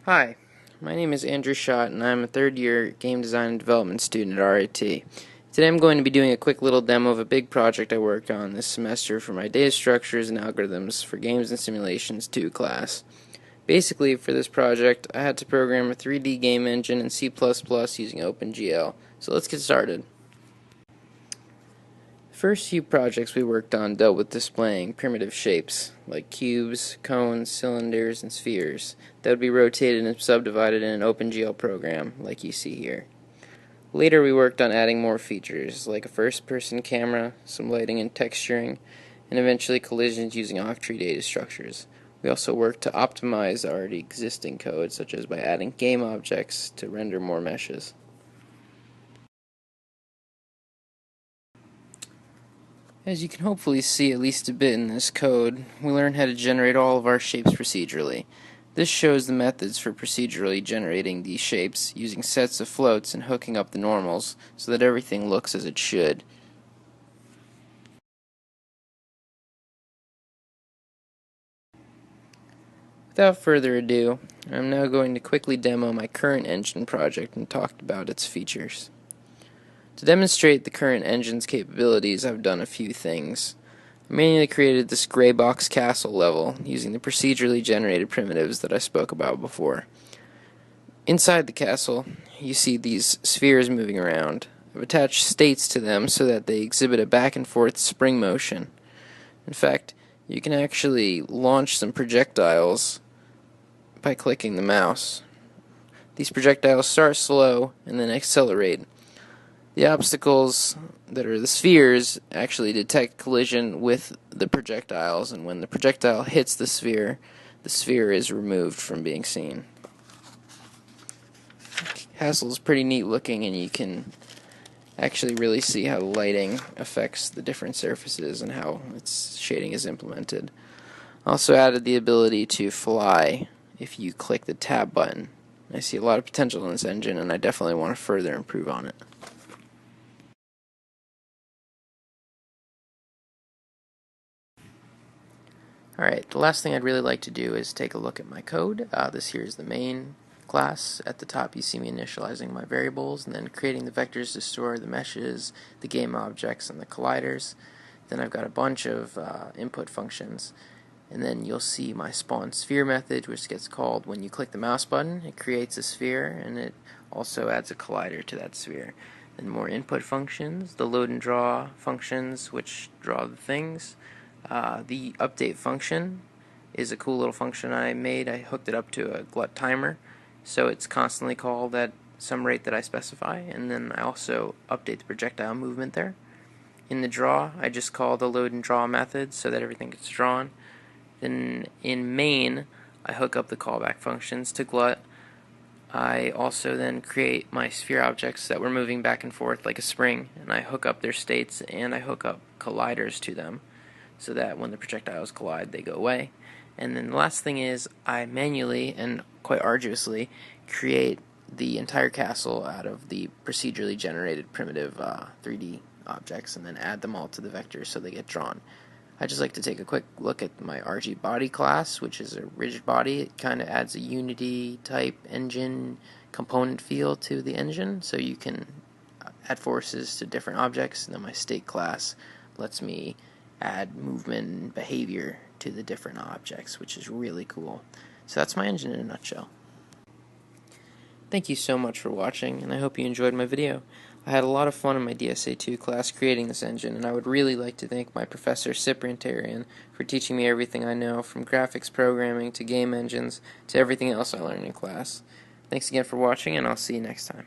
Hi, my name is Andrew Schott, and I'm a third-year game design and development student at RIT. Today I'm going to be doing a quick little demo of a big project I worked on this semester for my Data Structures and Algorithms for Games and Simulations 2 class. Basically, for this project, I had to program a 3D game engine in C++ using OpenGL. So let's get started. The first few projects we worked on dealt with displaying primitive shapes, like cubes, cones, cylinders, and spheres, that would be rotated and subdivided in an OpenGL program, like you see here. Later we worked on adding more features, like a first-person camera, some lighting and texturing, and eventually collisions using off-tree data structures. We also worked to optimize already existing code, such as by adding game objects to render more meshes. As you can hopefully see at least a bit in this code, we learned how to generate all of our shapes procedurally. This shows the methods for procedurally generating these shapes using sets of floats and hooking up the normals so that everything looks as it should. Without further ado, I'm now going to quickly demo my current engine project and talk about its features. To demonstrate the current engine's capabilities, I've done a few things. I manually created this gray box castle level using the procedurally generated primitives that I spoke about before. Inside the castle, you see these spheres moving around. I've attached states to them so that they exhibit a back and forth spring motion. In fact, you can actually launch some projectiles by clicking the mouse. These projectiles start slow and then accelerate. The obstacles that are the spheres actually detect collision with the projectiles, and when the projectile hits the sphere is removed from being seen. The castle is pretty neat looking, and you can actually really see how the lighting affects the different surfaces and how its shading is implemented. Also added the ability to fly if you click the tab button. I see a lot of potential in this engine, and I definitely want to further improve on it. Alright, the last thing I'd really like to do is take a look at my code. This here is the main class. At the top you see me initializing my variables and then creating the vectors to store the meshes, the game objects, and the colliders. Then I've got a bunch of input functions. And then you'll see my spawn sphere method, which gets called when you click the mouse button. It creates a sphere, and it also adds a collider to that sphere. Then more input functions, the load and draw functions, which draw the things. The update function is a cool little function I made. I hooked it up to a glut timer, so it's constantly called at some rate that I specify, and then I also update the projectile movement there. In the draw, I just call the load and draw method so that everything gets drawn. Then in main, I hook up the callback functions to glut. I also then create my sphere objects that were moving back and forth like a spring, and I hook up their states and I hook up colliders to them so that when the projectiles collide, they go away. And then the last thing is I manually and quite arduously create the entire castle out of the procedurally generated primitive 3D objects and then add them all to the vectors so they get drawn. I'd just like to take a quick look at my RG body class, which is a rigid body. It kind of adds a Unity type engine component feel to the engine, so you can add forces to different objects. And then my state class lets me add movement and behavior to the different objects, which is really cool. So that's my engine in a nutshell. Thank you so much for watching, and I hope you enjoyed my video. I had a lot of fun in my DSA2 class creating this engine, and I would really like to thank my professor Cyprian Tayrien for teaching me everything I know, from graphics programming to game engines to everything else I learned in class. Thanks again for watching, and I'll see you next time.